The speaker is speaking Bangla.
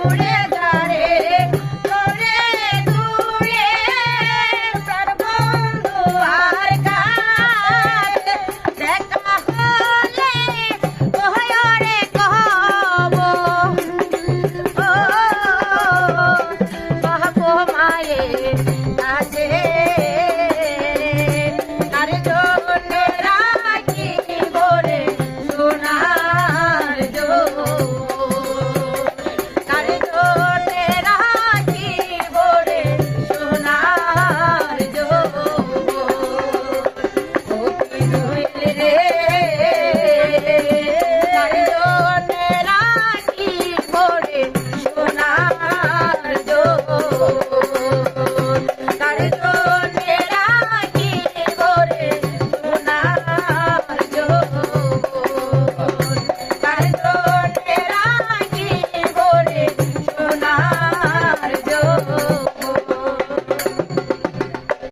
উড়ে যারে তোরে দূরে তার বন্ধু আর কাছে দেখা হলে কহরে কহব ও কহব মায়ে